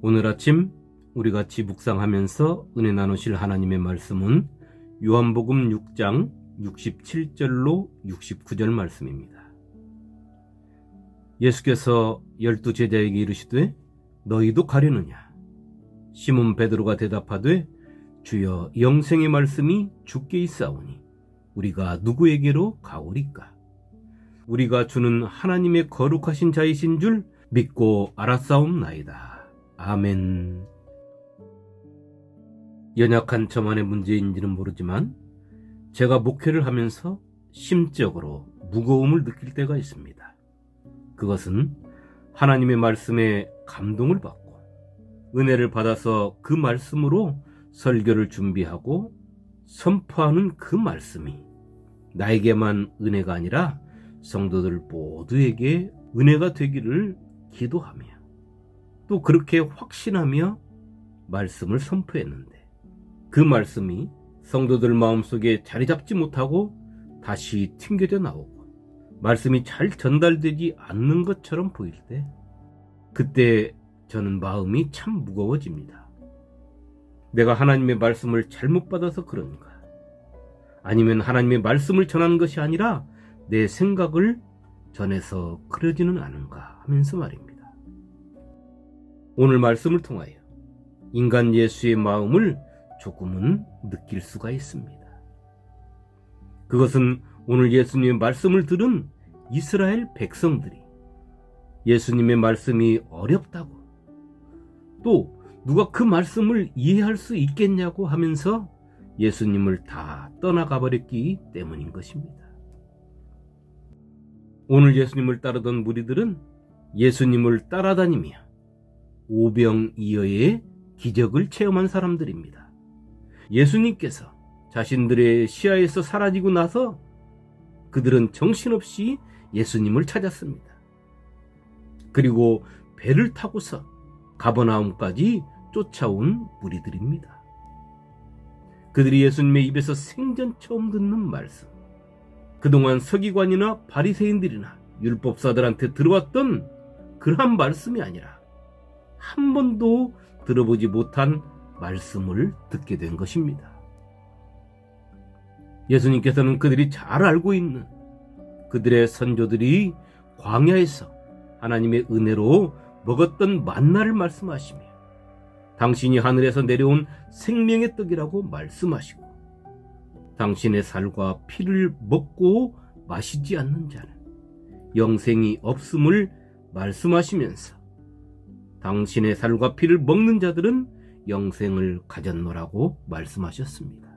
오늘 아침 우리 같이 묵상하면서 은혜 나누실 하나님의 말씀은 요한복음 6장 67절로 69절 말씀입니다. 예수께서 12 제자에게 이르시되 너희도 가려느냐? 시몬 베드로가 대답하되 주여 영생의 말씀이 주께 있사오니 우리가 누구에게로 가오리까? 우리가 주는 하나님의 거룩하신 자이신 줄 믿고 알았사옵나이다. 아멘. 연약한 저만의 문제인지는 모르지만 제가 목회를 하면서 심적으로 무거움을 느낄 때가 있습니다. 그것은 하나님의 말씀에 감동을 받고 은혜를 받아서 그 말씀으로 설교를 준비하고 선포하는 그 말씀이 나에게만 은혜가 아니라 성도들 모두에게 은혜가 되기를 기도하며 또 그렇게 확신하며 말씀을 선포했는데 그 말씀이 성도들 마음속에 자리 잡지 못하고 다시 튕겨져 나오고 말씀이 잘 전달되지 않는 것처럼 보일 때 그때 저는 마음이 참 무거워집니다. 내가 하나님의 말씀을 잘못 받아서 그런가? 아니면 하나님의 말씀을 전하는 것이 아니라 내 생각을 전해서 그러지는 않은가 하면서 말입니다. 오늘 말씀을 통하여 인간 예수의 마음을 조금은 느낄 수가 있습니다. 그것은 오늘 예수님의 말씀을 들은 이스라엘 백성들이 예수님의 말씀이 어렵다고 또 누가 그 말씀을 이해할 수 있겠냐고 하면서 예수님을 다 떠나가 버렸기 때문인 것입니다. 오늘 예수님을 따르던 무리들은 예수님을 따라다니며 오병이어의 기적을 체험한 사람들입니다. 예수님께서 자신들의 시야에서 사라지고 나서 그들은 정신없이 예수님을 찾았습니다. 그리고 배를 타고서 가버나움까지 쫓아온 무리들입니다. 그들이 예수님의 입에서 생전 처음 듣는 말씀, 그동안 서기관이나 바리새인들이나 율법사들한테 들어왔던 그러한 말씀이 아니라 한 번도 들어보지 못한 말씀을 듣게 된 것입니다. 예수님께서는 그들이 잘 알고 있는 그들의 선조들이 광야에서 하나님의 은혜로 먹었던 만나를 말씀하시며 당신이 하늘에서 내려온 생명의 떡이라고 말씀하시고 당신의 살과 피를 먹고 마시지 않는 자는 영생이 없음을 말씀하시면서 당신의 살과 피를 먹는 자들은 영생을 가졌노라고 말씀하셨습니다.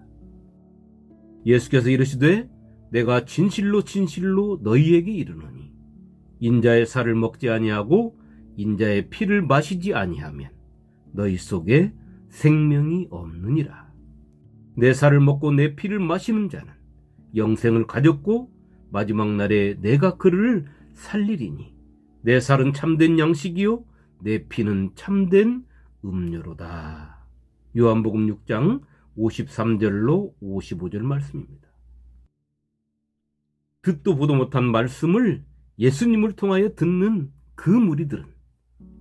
예수께서 이르시되 내가 진실로 진실로 너희에게 이르노니 인자의 살을 먹지 아니하고 인자의 피를 마시지 아니하면 너희 속에 생명이 없느니라. 내 살을 먹고 내 피를 마시는 자는 영생을 가졌고 마지막 날에 내가 그를 살리리니 내 살은 참된 양식이요 내 피는 참된 음료로다. 요한복음 6장 53절로 55절 말씀입니다. 듣도 보도 못한 말씀을 예수님을 통하여 듣는 그 무리들은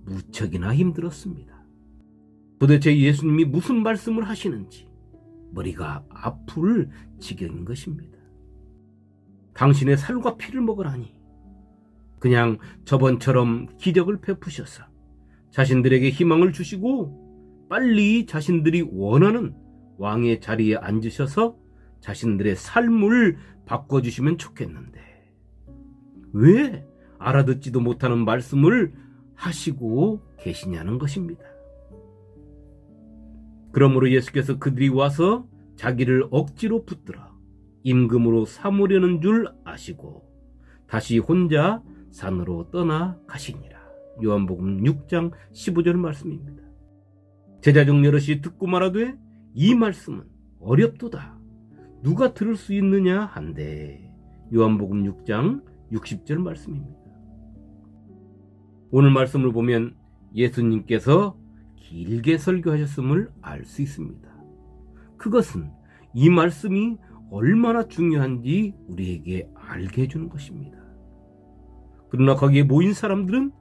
무척이나 힘들었습니다. 도대체 예수님이 무슨 말씀을 하시는지 머리가 아플 지경인 것입니다. 당신의 살과 피를 먹으라니 그냥 저번처럼 기적을 베푸셔서 자신들에게 희망을 주시고 빨리 자신들이 원하는 왕의 자리에 앉으셔서 자신들의 삶을 바꿔주시면 좋겠는데 왜 알아듣지도 못하는 말씀을 하시고 계시냐는 것입니다. 그러므로 예수께서 그들이 와서 자기를 억지로 붙들어 임금으로 삼으려는 줄 아시고 다시 혼자 산으로 떠나가시니라. 요한복음 6장 15절 말씀입니다. 제자 중 여럿이 듣고 말하되 이 말씀은 어렵도다. 누가 들을 수 있느냐 한데 요한복음 6장 60절 말씀입니다. 오늘 말씀을 보면 예수님께서 길게 설교하셨음을 알 수 있습니다. 그것은 이 말씀이 얼마나 중요한지 우리에게 알게 해주는 것입니다. 그러나 거기에 모인 사람들은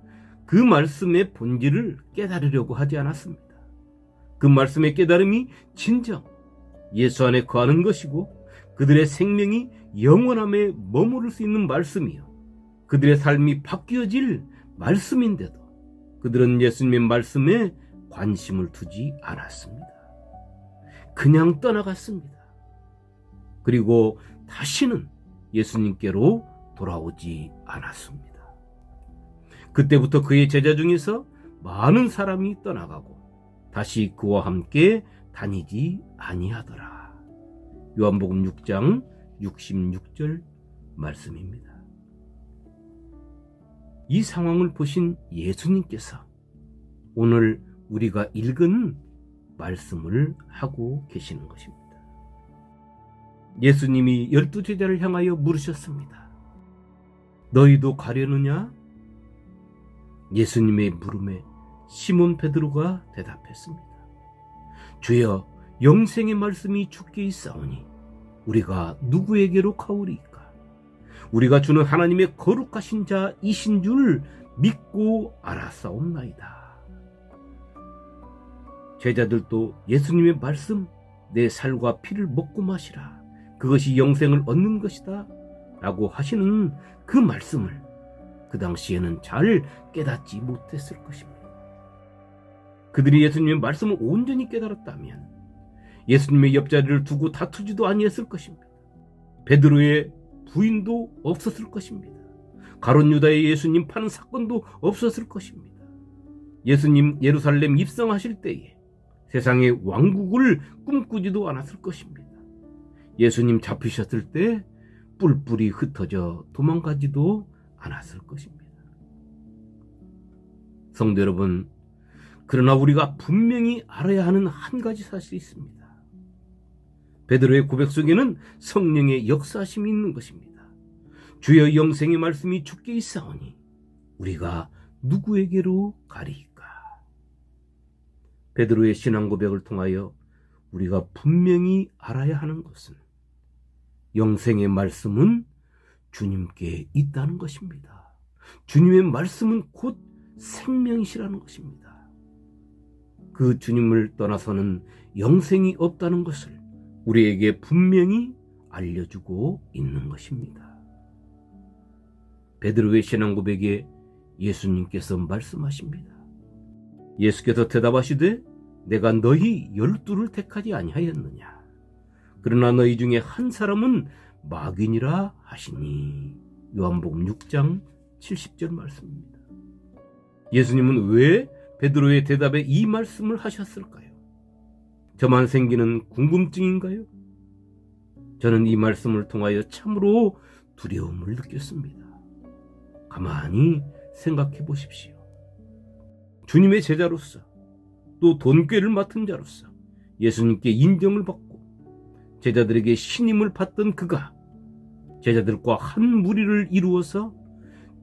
그 말씀의 본질을 깨달으려고 하지 않았습니다. 그 말씀의 깨달음이 진정 예수 안에 거하는 것이고 그들의 생명이 영원함에 머무를 수 있는 말씀이요, 그들의 삶이 바뀌어질 말씀인데도 그들은 예수님의 말씀에 관심을 두지 않았습니다. 그냥 떠나갔습니다. 그리고 다시는 예수님께로 돌아오지 않았습니다. 그때부터 그의 제자 중에서 많은 사람이 떠나가고 다시 그와 함께 다니지 아니하더라. 요한복음 6장 66절 말씀입니다. 이 상황을 보신 예수님께서 오늘 우리가 읽은 말씀을 하고 계시는 것입니다. 예수님이 12제자를 향하여 물으셨습니다. 너희도 가려느냐? 예수님의 물음에 시몬 베드로가 대답했습니다. 주여, 영생의 말씀이 주께 있사오니 우리가 누구에게로 가오리이까? 우리가 주는 하나님의 거룩하신 자이신 줄 믿고 알았사옵나이다. 제자들도 예수님의 말씀, 내 살과 피를 먹고 마시라, 그것이 영생을 얻는 것이다 라고 하시는 그 말씀을 그 당시에는 잘 깨닫지 못했을 것입니다. 그들이 예수님의 말씀을 온전히 깨달았다면 예수님의 옆자리를 두고 다투지도 아니했을 것입니다. 베드로의 부인도 없었을 것입니다. 가룟 유다의 예수님 파는 사건도 없었을 것입니다. 예수님 예루살렘 입성하실 때에 세상의 왕국을 꿈꾸지도 않았을 것입니다. 예수님 잡히셨을 때 뿔뿔이 흩어져 도망가지도 않았을 것입니다. 성도 여러분, 그러나 우리가 분명히 알아야 하는 한 가지 사실이 있습니다. 베드로의 고백 속에는 성령의 역사심이 있는 것입니다. 주여, 영생의 말씀이 주께 있사오니 우리가 누구에게로 가리이까? 베드로의 신앙 고백을 통하여 우리가 분명히 알아야 하는 것은 영생의 말씀은 주님께 있다는 것입니다. 주님의 말씀은 곧 생명이시라는 것입니다. 그 주님을 떠나서는 영생이 없다는 것을 우리에게 분명히 알려주고 있는 것입니다. 베드로의 신앙 고백에 예수님께서 말씀하십니다. 예수께서 대답하시되 내가 너희 12를 택하지 아니하였느냐? 그러나 너희 중에 한 사람은 마귀니라 하시니. 요한복음 6장 70절 말씀입니다. 예수님은 왜 베드로의 대답에 이 말씀을 하셨을까요? 저만 생기는 궁금증인가요? 저는 이 말씀을 통하여 참으로 두려움을 느꼈습니다. 가만히 생각해 보십시오. 주님의 제자로서, 또 돈꾀를 맡은 자로서 예수님께 인정을 받고 제자들에게 신임을 받던 그가 제자들과 한 무리를 이루어서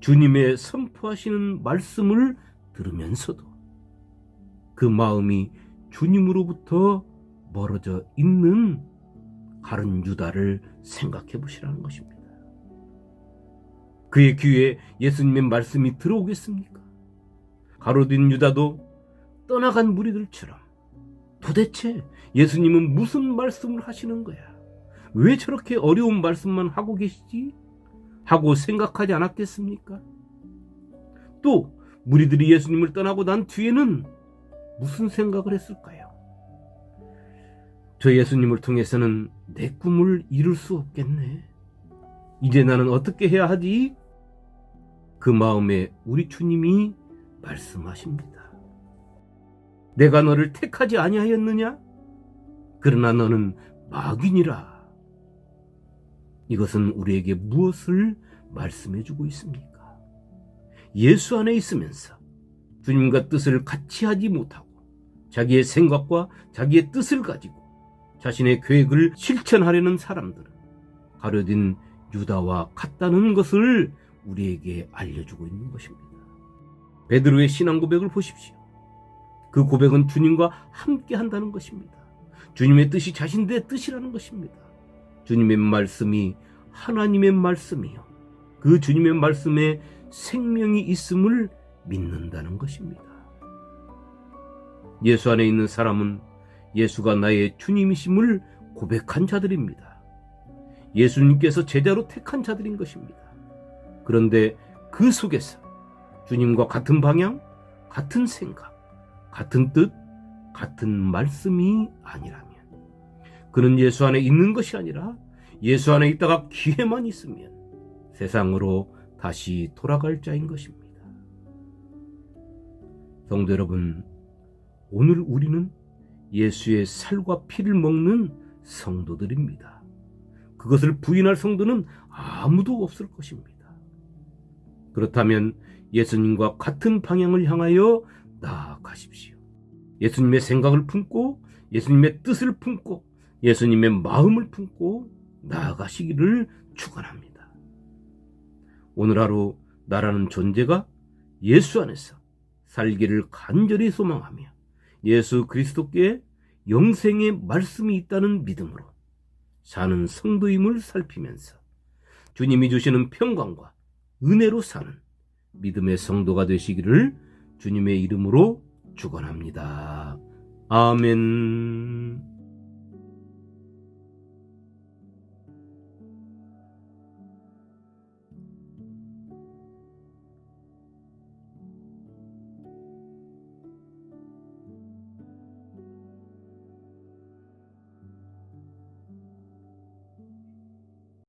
주님의 선포하시는 말씀을 들으면서도 그 마음이 주님으로부터 멀어져 있는 가룟 유다를 생각해 보시라는 것입니다. 그의 귀에 예수님의 말씀이 들어오겠습니까? 가로딘 유다도 떠나간 무리들처럼 도대체 예수님은 무슨 말씀을 하시는 거야? 왜 저렇게 어려운 말씀만 하고 계시지? 하고 생각하지 않았겠습니까? 또 무리들이 예수님을 떠나고 난 뒤에는 무슨 생각을 했을까요? 저 예수님을 통해서는 내 꿈을 이룰 수 없겠네. 이제 나는 어떻게 해야 하지? 그 마음에 우리 주님이 말씀하십니다. 내가 너를 택하지 아니하였느냐? 그러나 너는 마귀니라. 이것은 우리에게 무엇을 말씀해주고 있습니까? 예수 안에 있으면서 주님과 뜻을 같이 하지 못하고 자기의 생각과 자기의 뜻을 가지고 자신의 계획을 실천하려는 사람들은 가려진 유다와 같다는 것을 우리에게 알려주고 있는 것입니다. 베드로의 신앙 고백을 보십시오. 그 고백은 주님과 함께 한다는 것입니다. 주님의 뜻이 자신의 뜻이라는 것입니다. 주님의 말씀이 하나님의 말씀이요, 그 주님의 말씀에 생명이 있음을 믿는다는 것입니다. 예수 안에 있는 사람은 예수가 나의 주님이심을 고백한 자들입니다. 예수님께서 제자로 택한 자들인 것입니다. 그런데 그 속에서 주님과 같은 방향, 같은 생각, 같은 뜻, 같은 말씀이 아니라면, 그는 예수 안에 있는 것이 아니라 예수 안에 있다가 기회만 있으면 세상으로 다시 돌아갈 자인 것입니다. 성도 여러분, 오늘 우리는 예수의 살과 피를 먹는 성도들입니다. 그것을 부인할 성도는 아무도 없을 것입니다. 그렇다면 예수님과 같은 방향을 향하여 나아가십시오. 예수님의 생각을 품고 예수님의 뜻을 품고 예수님의 마음을 품고 나아가시기를 축원합니다. 오늘 하루 나라는 존재가 예수 안에서 살기를 간절히 소망하며 예수 그리스도께 영생의 말씀이 있다는 믿음으로 사는 성도임을 살피면서 주님이 주시는 평강과 은혜로 사는 믿음의 성도가 되시기를 주님의 이름으로 축원합니다. 아멘.